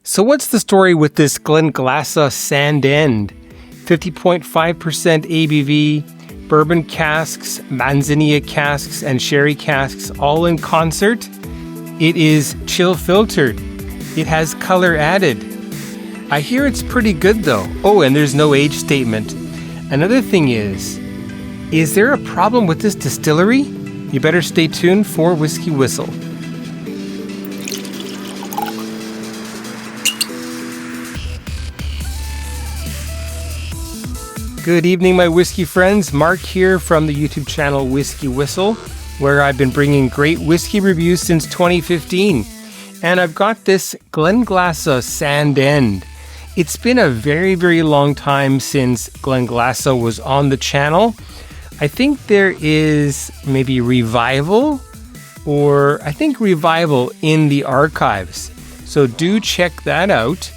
So what's the story with this Glenglassaugh Sandend? 50.5% ABV, bourbon casks, Manzanilla casks, and sherry casks all in concert. It is chill filtered. It has color added. I hear it's pretty good though. Oh, and there's no age statement. Another thing is there a problem with this distillery? You better stay tuned for Whisky Whistle. Good evening, my whiskey friends. Mark here from the YouTube channel Whisky Whistle, where I've been bringing great whiskey reviews since 2015. And I've got this Glenglassaugh Sandend. It's been a very, very long time since Glenglassaugh was on the channel. I think there is maybe revival in the archives. So do check that out.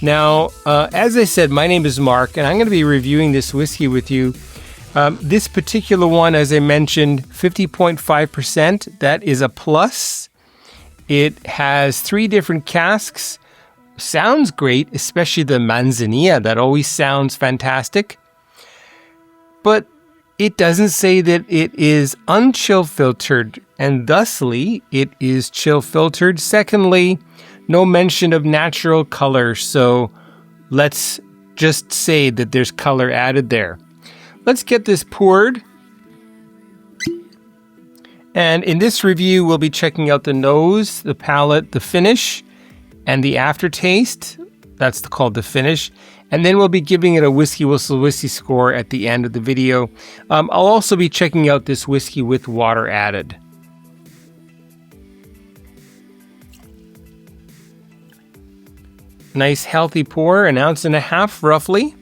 Now, as I said, my name is Mark, and I'm going to be reviewing this whiskey with you. This particular one, as I mentioned, 50.5%. That is a plus. It has 3 different casks. Sounds great, especially the Manzanilla. That always sounds fantastic. But it doesn't say that it is unchill filtered, and thusly it is chill filtered. Secondly, no mention of natural color, so let's just say that there's color added there. Let's get this poured. And in this review, we'll be checking out the nose, the palate, the finish, and the aftertaste. That's called the finish. And then we'll be giving it a Whisky Whistle whiskey score at the end of the video. I'll also be checking out this whiskey with water added. Nice healthy pour, 1.5 ounces roughly.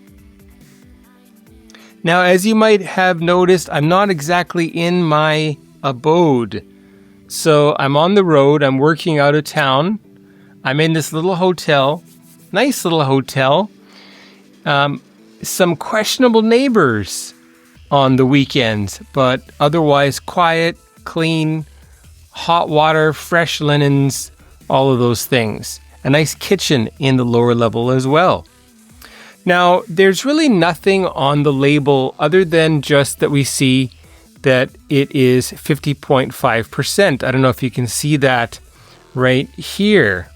Now, as you might have noticed, I'm not exactly in my abode. So I'm on the road, I'm working out of town. I'm in this little hotel, nice little hotel. Some questionable neighbors on the weekends, but otherwise quiet, clean, hot water, fresh linens, all of those things. A nice kitchen in the lower level as well. Now, there's really nothing on the label other than just that we see that it is 50.5%. I don't know if you can see that right here.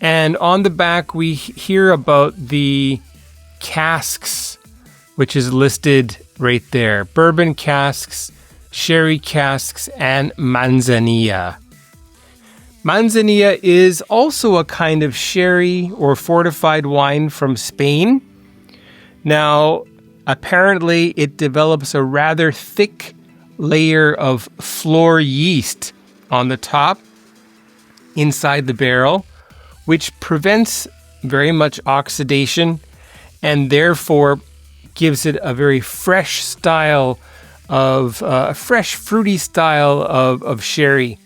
And on the back, we hear about the casks, which is listed right there. Bourbon casks, sherry casks, and Manzanilla. Manzanilla is also a kind of sherry or fortified wine from Spain. Now, apparently it develops a rather thick layer of floor yeast on the top inside the barrel, which prevents very much oxidation and therefore gives it a very fresh style of, a fresh fruity style of sherry.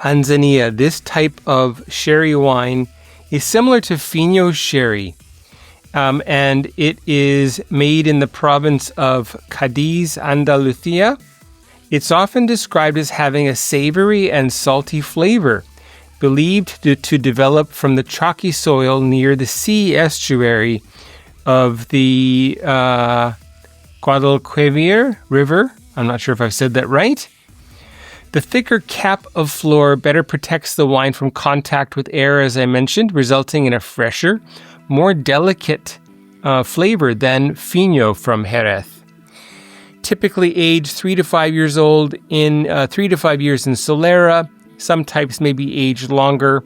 Manzanilla, this type of sherry wine, is similar to Fino sherry, and it is made in the province of Cadiz, Andalusia. It's often described as having a savory and salty flavor, believed to develop from the chalky soil near the sea estuary of the Guadalquivir River. I'm not sure if I've said that right. The thicker cap of floor better protects the wine from contact with air, as I mentioned, resulting in a fresher, more delicate flavor than Fino from Jerez. Typically aged 3 to 5 years old in 3 to 5 years in Solera. Some types may be aged longer.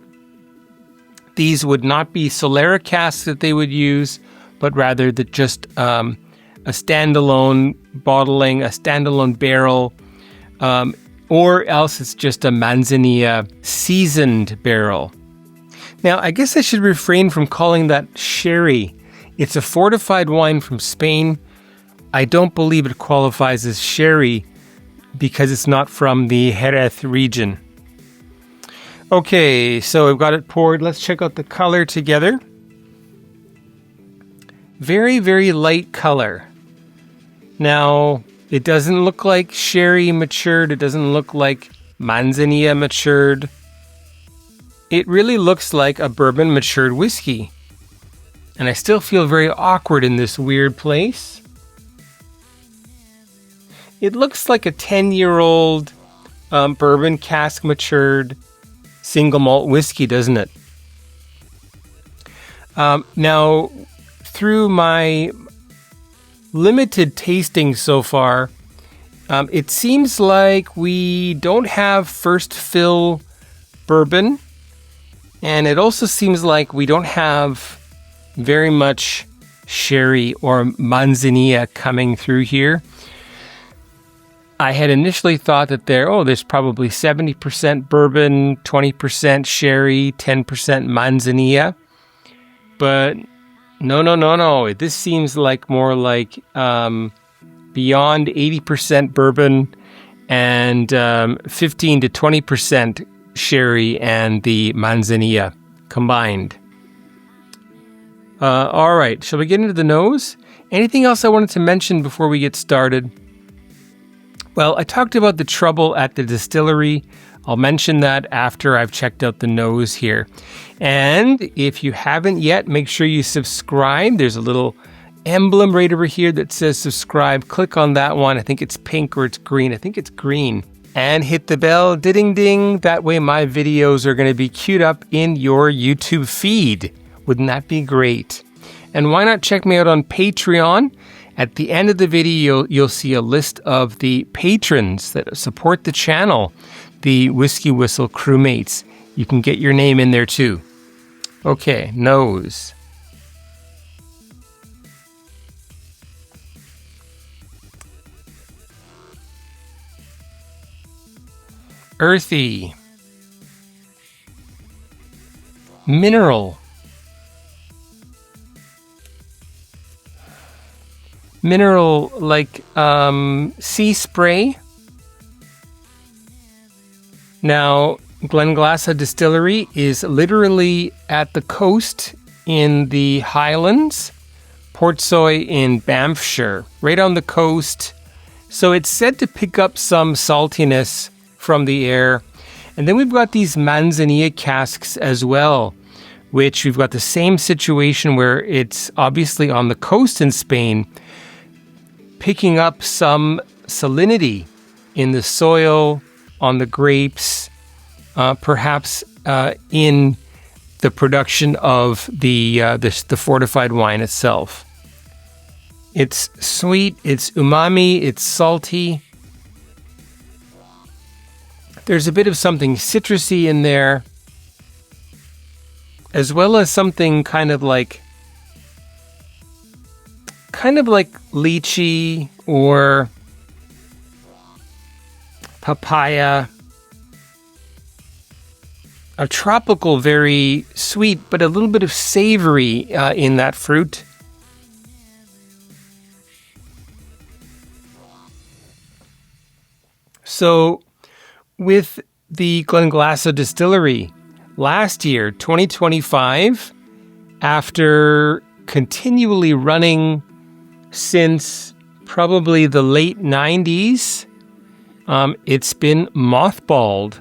These would not be Solera casks that they would use, but rather just a standalone bottling, a standalone barrel, or else it's just a Manzanilla seasoned barrel. Now, I guess I should refrain from calling that sherry. It's a fortified wine from Spain. I don't believe it qualifies as sherry because it's not from the Jerez region. Okay, so I've got it poured. Let's check out the color together. Very, very light color. Now, it doesn't look like sherry matured. It doesn't look like Manzanilla matured. it really looks like a bourbon matured whiskey. And I still feel very awkward in this weird place. It looks like a 10-year-old bourbon cask matured single malt whiskey, doesn't it? Now, through my limited tasting so far, it seems like we don't have first fill bourbon, and it also seems like we don't have very much sherry or Manzanilla coming through here. I had initially thought that there's probably 70% bourbon, 20% sherry, 10% Manzanilla. But no. This seems like more like beyond 80% bourbon and 15 to 20% sherry and the Manzanilla combined. All right, shall we get into the nose? Anything else I wanted to mention before we get started? Well, I talked about the trouble at the distillery. I'll mention that after I've checked out the nose here. And if you haven't yet, make sure you subscribe. There's a little emblem right over here that says subscribe. Click on that one. I think it's pink or it's green. I think it's green. And hit the bell, ding ding. That way my videos are going to be queued up in your YouTube feed. Wouldn't that be great? And why not check me out on Patreon? At the end of the video, you'll see a list of the patrons that support the channel, the Whisky Whistle crewmates. You can get your name in there too. Okay, nose. Earthy. Mineral. Mineral like sea spray. Now, Glenglassaugh Distillery is literally at the coast in the Highlands, Portsoy in Banffshire, right on the coast. So it's said to pick up some saltiness from the air. And then we've got these Manzanilla casks as well, which we've got the same situation where it's obviously on the coast in Spain, picking up some salinity in the soil, on the grapes, perhaps in the production of the fortified wine itself. It's sweet, it's umami, it's salty. There's a bit of something citrusy in there, as well as something kind of like lychee or papaya. A tropical, very sweet, but a little bit of savory in that fruit. So, with the Glenglassaugh Distillery, last year, 2025, after continually running since probably the late 90s, it's been mothballed.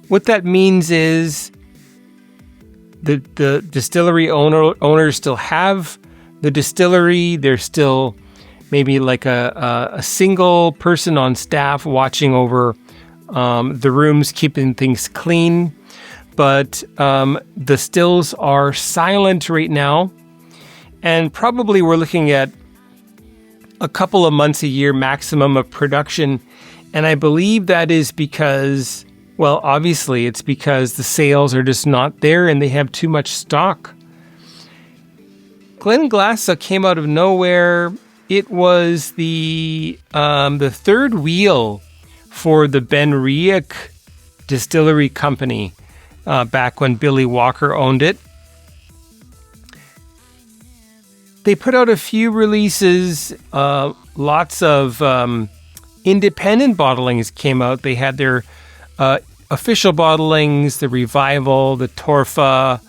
What that means is the distillery owners still have the distillery. There's still maybe like a single person on staff watching over the rooms, keeping things clean. But the stills are silent right now. And probably we're looking at a couple of months a year maximum of production. And I believe that is because, well, obviously it's because the sales are just not there and they have too much stock. Glenglassaugh came out of nowhere. It was the third wheel for the Benriach Distillery Company back when Billy Walker owned it. They put out a few releases, lots of independent bottlings came out. They had their official bottlings, the Revival, the Torfa.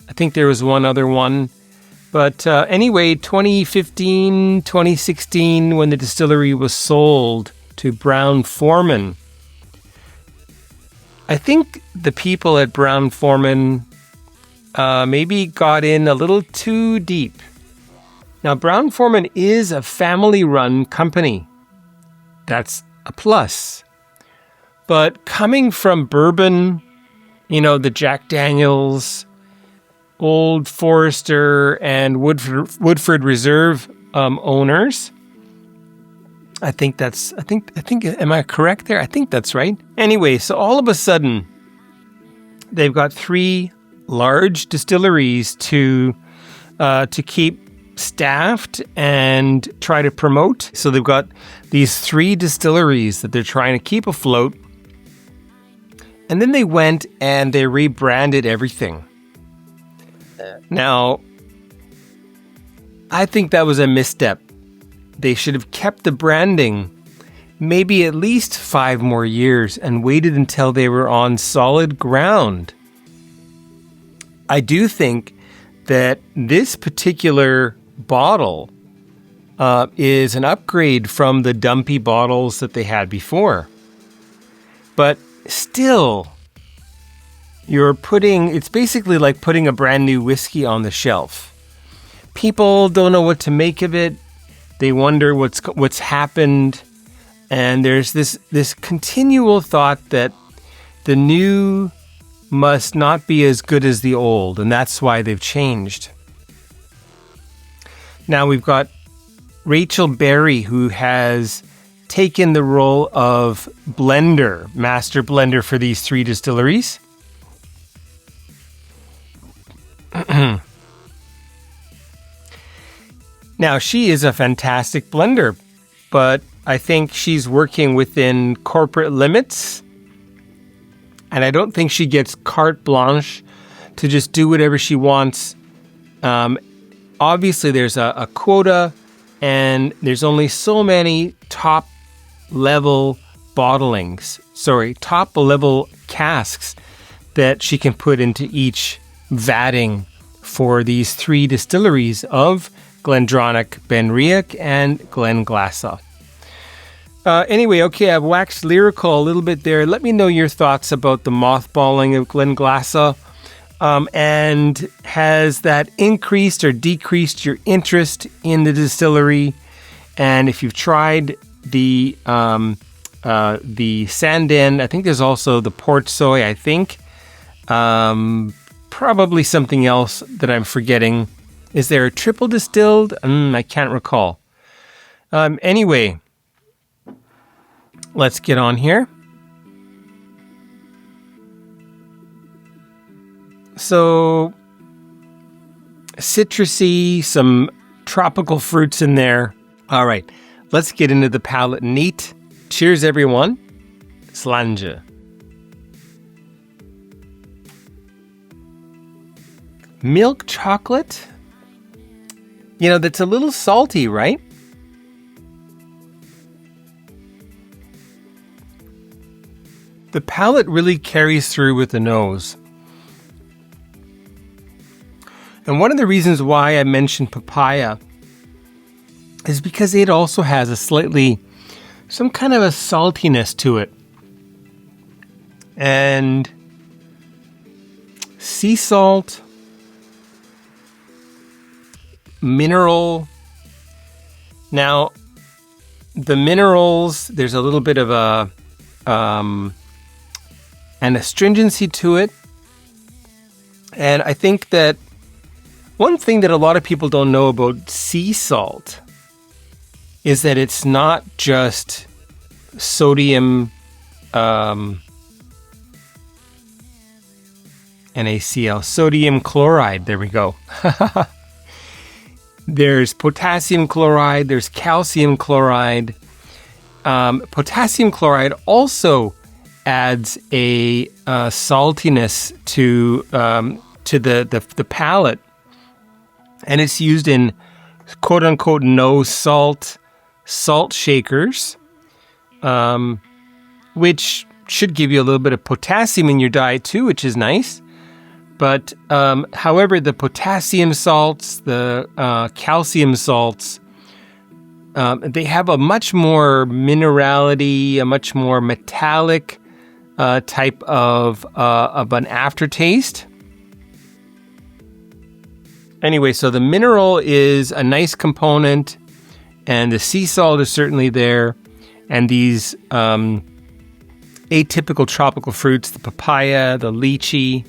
I think there was one other one. But anyway, 2015, 2016, when the distillery was sold to Brown-Forman, I think the people at Brown-Forman maybe got in a little too deep. Now, Brown-Forman is a family-run company. That's a plus. But coming from bourbon, the Jack Daniels, Old Forester, and Woodford Reserve owners, I think, am I correct there? I think that's right. Anyway, so all of a sudden, they've got 3 large distilleries to keep staffed and try to promote. So they've got these 3 distilleries that they're trying to keep afloat. And then they went and they rebranded everything. Now, I think that was a misstep. They should have kept the branding maybe at least 5 more years and waited until they were on solid ground. I do think that this particular bottle is an upgrade from the dumpy bottles that they had before. But still, it's basically like putting a brand new whiskey on the shelf. People don't know what to make of it. They wonder what's happened. And there's this continual thought that the new must not be as good as the old, and that's why they've changed. Now we've got Rachel Berry, who has taken the role of master blender for these 3 distilleries. Now, she is a fantastic blender, but I think she's working within corporate limits, and I don't think she gets carte blanche to just do whatever she wants. Obviously, there's a quota, and there's only so many top-level casks that she can put into each vatting for these 3 distilleries of Glendronach, Benriach, and Glenglassaugh. Anyway, okay, I've waxed lyrical a little bit there. Let me know your thoughts about the mothballing of Glenglassaugh. And has that increased or decreased your interest in the distillery? And if you've tried the Sandend, I think there's also the Port Soy, I think. Probably something else that I'm forgetting. Is there a triple distilled? I can't recall. Anyway, let's get on here. So, citrusy, some tropical fruits in there. All right, let's get into the palate neat. Cheers, everyone. Slange. Milk chocolate. That's a little salty, right? The palate really carries through with the nose. And one of the reasons why I mentioned papaya is because it also has some kind of a saltiness to it. And sea salt, mineral. Now, the minerals, there's a little bit of an astringency to it. And I think that one thing that a lot of people don't know about sea salt is that it's not just sodium NaCl, sodium chloride. There we go. There's potassium chloride, there's calcium chloride. Potassium chloride also adds a saltiness to the palate, and it's used in quote unquote no salt shakers, which should give you a little bit of potassium in your diet too, which is nice. But however, the potassium salts, the calcium salts, they have a much more minerality, a much more metallic type of an aftertaste. Anyway, so the mineral is a nice component, and the sea salt is certainly there, and these atypical tropical fruits, the papaya, the lychee.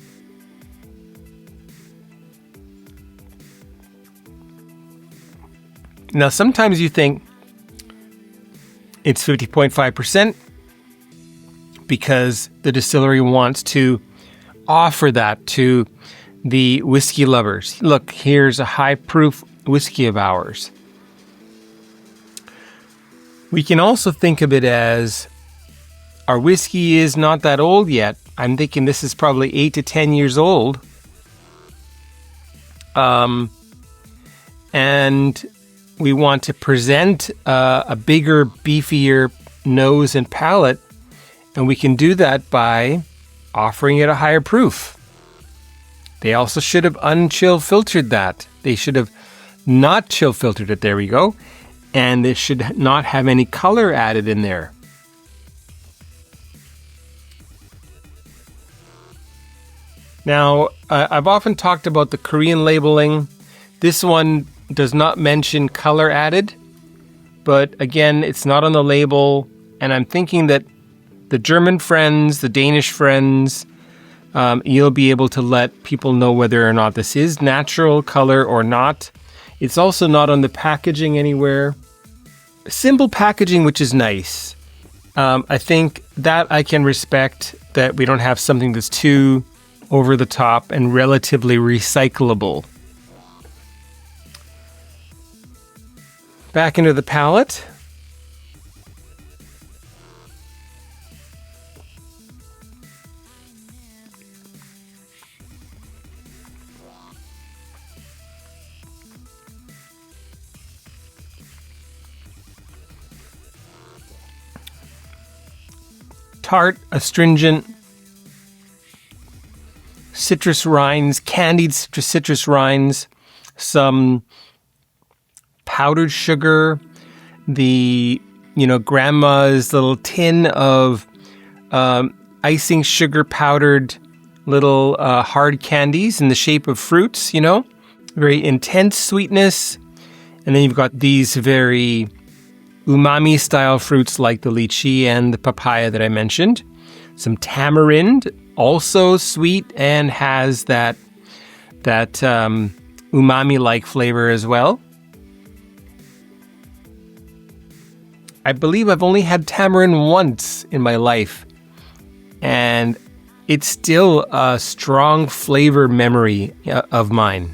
Now, sometimes you think it's 50.5% because the distillery wants to offer that to the whiskey lovers. Look, here's a high proof whiskey of ours. We can also think of it as our whiskey is not that old yet. I'm thinking this is probably 8 to 10 years old. And we want to present a bigger, beefier nose and palate. And we can do that by offering it a higher proof. They also should have unchill filtered that. They should have not chill filtered it. There we go. And it should not have any color added in there. Now, I've often talked about the Korean labeling. This one does not mention color added, but again, it's not on the label. And I'm thinking that the German friends, the Danish friends, you'll be able to let people know whether or not this is natural color or not. It's also not on the packaging anywhere. Simple packaging, which is nice. I think that I can respect that we don't have something that's too over the top and relatively recyclable. Back into the palate. Tart, astringent, citrus rinds, candied citrus rinds, some powdered sugar, the, grandma's little tin of icing sugar powdered little hard candies in the shape of fruits, very intense sweetness. And then you've got these very umami style fruits like the lychee and the papaya that I mentioned. Some tamarind, also sweet and has that umami-like flavor as well. I believe I've only had tamarind once in my life, and it's still a strong flavor memory of mine.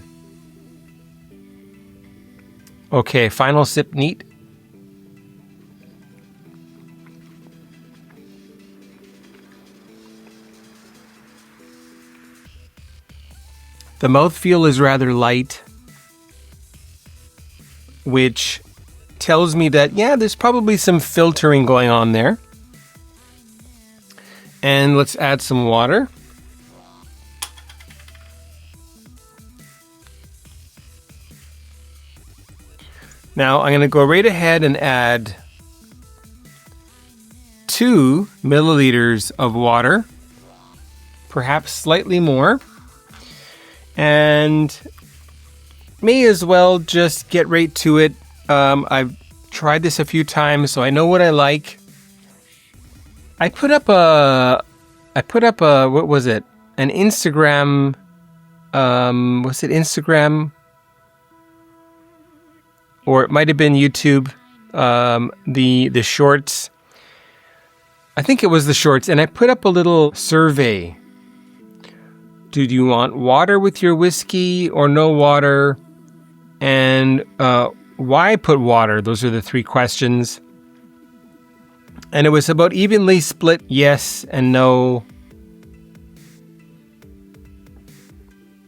Okay, final sip neat. The mouthfeel is rather light, which tells me that, there's probably some filtering going on there. And let's add some water. Now I'm going to go right ahead and add 2 milliliters of water, perhaps slightly more. And may as well just get right to it. I've tried this a few times, so I know what I like. I put up what was it? An Instagram, was it Instagram? Or it might have been YouTube, the shorts. I think it was the shorts, and I put up a little survey. Do you want water with your whiskey or no water? And why put water? Those are the 3 questions. And it was about evenly split yes and no.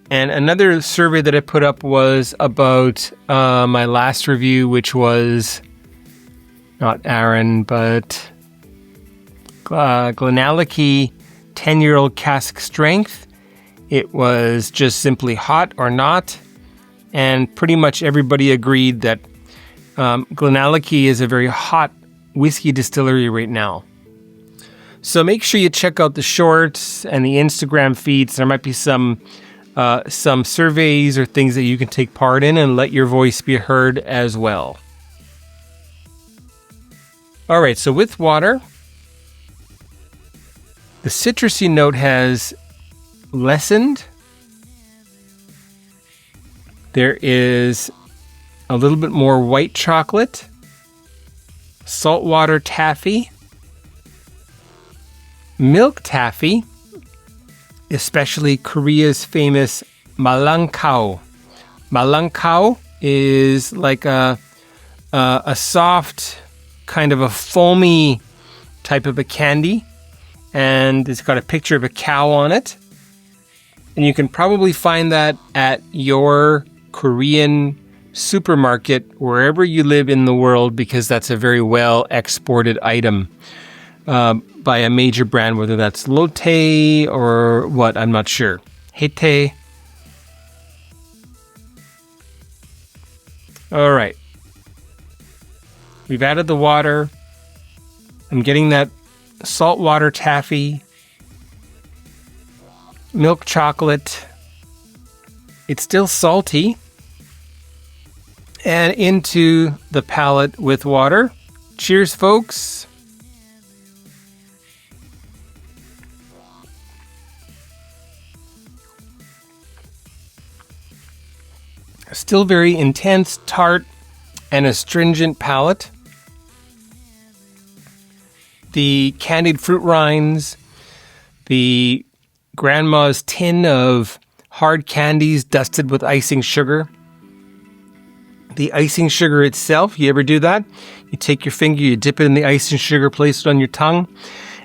And another survey that I put up was about my last review, which was not Aaron, but Glenglassaugh 10-year-old cask strength. It was just simply hot or not. And pretty much everybody agreed that Glenglassaugh is a very hot whiskey distillery right now. So make sure you check out the shorts and the Instagram feeds. There might be some surveys or things that you can take part in and let your voice be heard as well. All right, so with water, the citrusy note has lessened. There is a little bit more white chocolate, saltwater taffy, milk taffy, especially Korea's famous malangkao. Malangkao is like a soft, kind of a foamy type of a candy, and it's got a picture of a cow on it. And you can probably find that at your Korean supermarket wherever you live in the world, because that's a very well exported item by a major brand, whether that's Lotte or what, I'm not sure. Hete. All right. We've added the water. I'm getting that saltwater taffy, milk chocolate. It's still salty. And into the palate with water. Cheers, folks. Still very intense, tart, and astringent palate. The candied fruit rinds, the grandma's tin of hard candies dusted with icing sugar. The icing sugar itself, you ever do that? You take your finger, you dip it in the icing sugar, place it on your tongue,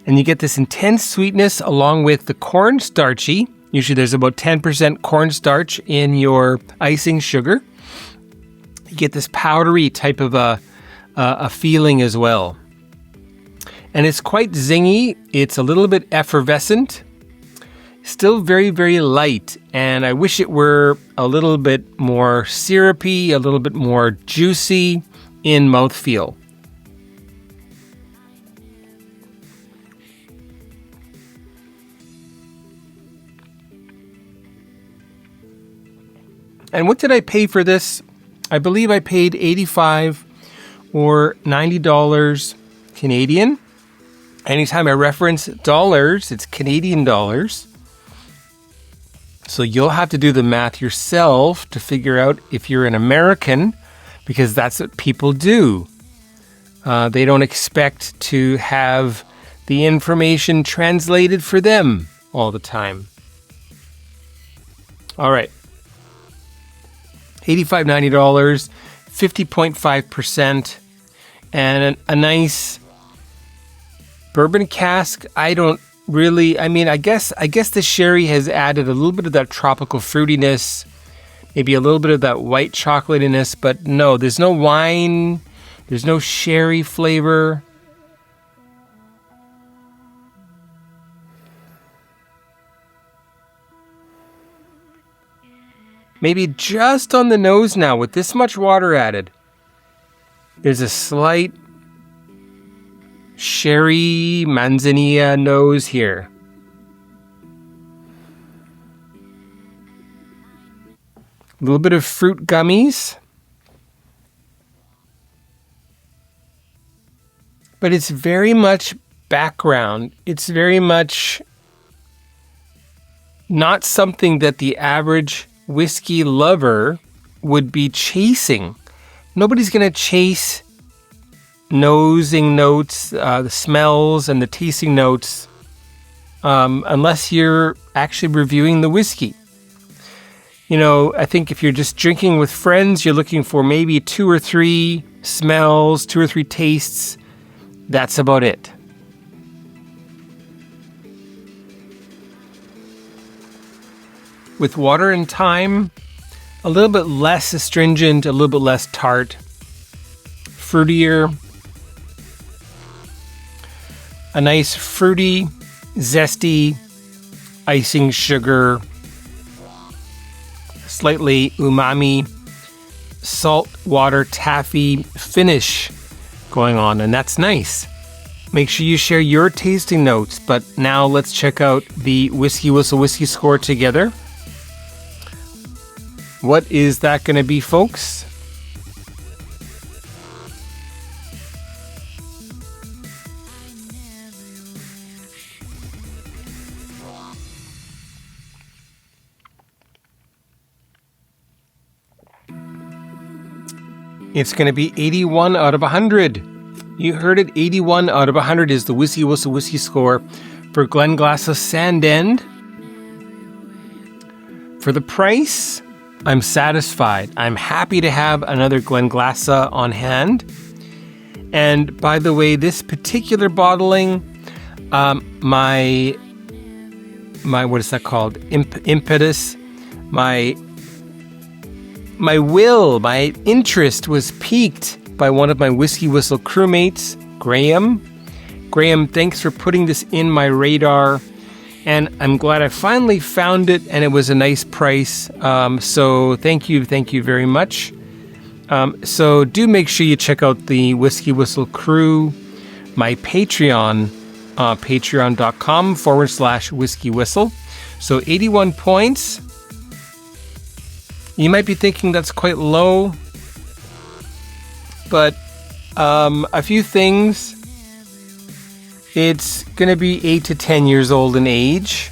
and you get this intense sweetness along with the cornstarchy. Usually there's about 10% cornstarch in your icing sugar. You get this powdery type of a feeling as well. And it's quite zingy. It's a little bit effervescent. Still very, very light. And I wish it were a little bit more syrupy, a little bit more juicy in mouthfeel. And what did I pay for this? I believe I paid $85 or $90 Canadian. Anytime I reference dollars, it's Canadian dollars. So you'll have to do the math yourself to figure out if you're an American, because that's what people do. They don't expect to have the information translated for them all the time. All right. $85, $90, 50.5%, and a nice bourbon cask. I guess the sherry has added a little bit of that tropical fruitiness, maybe a little bit of that white chocolatiness, but no, there's no wine, there's no sherry flavor. Maybe just on the nose now with this much water added. There's a slight sherry Manzanilla nose here. A little bit of fruit gummies. But it's very much background. It's very much not something that the average whiskey lover would be chasing. Nobody's going to chase nosing notes, the smells and the tasting notes, unless you're actually reviewing the whiskey. You know, I think if you're just drinking with friends, you're looking for maybe 2 or 3 smells, 2 or 3 tastes. That's about it. With water and thyme, a little bit less astringent, a little bit less tart, fruitier, a nice fruity, zesty, icing sugar, slightly umami, salt water taffy finish going on, and that's nice. Make sure you share your tasting notes. But now let's check out the Whisky Whistle whiskey score together. What is that going to be, folks? It's going to be 81 out of 100. You heard it, 81 out of 100 is the Whisky Whistle whiskey score for Glenglassaugh Sandend. For the price, I'm satisfied. I'm happy to have another Glenglassaugh on hand. And by the way, this particular bottling, my what is that called? Impetus, my interest was piqued by one of my Whisky Whistle crewmates, Graham. Graham, thanks for putting this in my radar. And I'm glad I finally found it, and it was a nice price. So thank you very much. So do make sure you check out the Whisky Whistle crew, my Patreon, patreon.com/Whisky Whistle. So 81 points. You might be thinking that's quite low, but a few things. It's going to be 8 to 10 years old in age,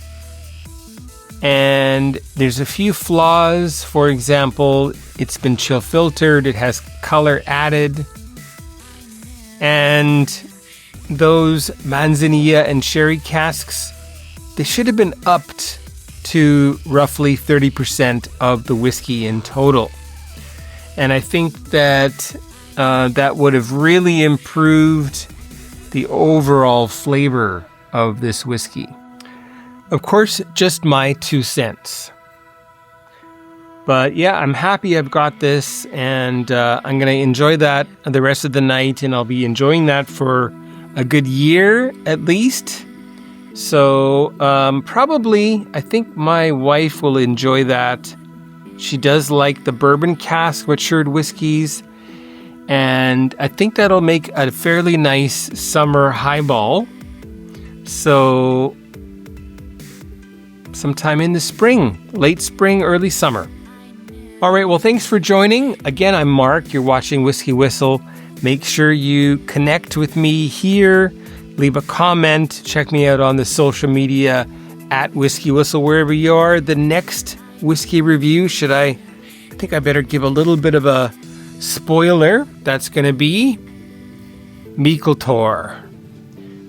and there's a few flaws. For example, it's been chill filtered, it has color added, and those Manzanilla and sherry casks, they should have been upped to roughly 30% of the whiskey in total. And I think that that would have really improved the overall flavor of this whiskey. Of course, just my 2 cents. But yeah, I'm happy I've got this, and I'm going to enjoy that the rest of the night, and I'll be enjoying that for a good year at least. So probably, I think my wife will enjoy that. She does like the bourbon cask matured whiskeys, and I think that'll make a fairly nice summer highball. So sometime in the spring, late spring, early summer. All right, well, thanks for joining. Again, I'm Mark. You're watching Whisky Whistle. Make sure you connect with me here. Leave a comment. Check me out on the social media at Whisky Whistle, wherever you are. The next whiskey review, I think I better give a little bit of a spoiler. That's going to be Meikletor.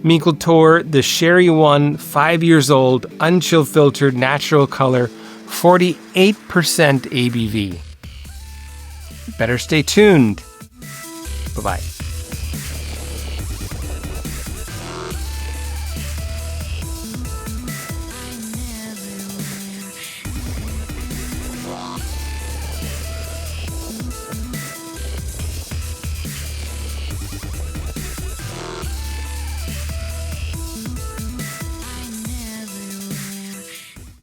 Meikletor, the sherry one, 5 years old, unchill filtered, natural color, 48% ABV. Better stay tuned. Bye-bye.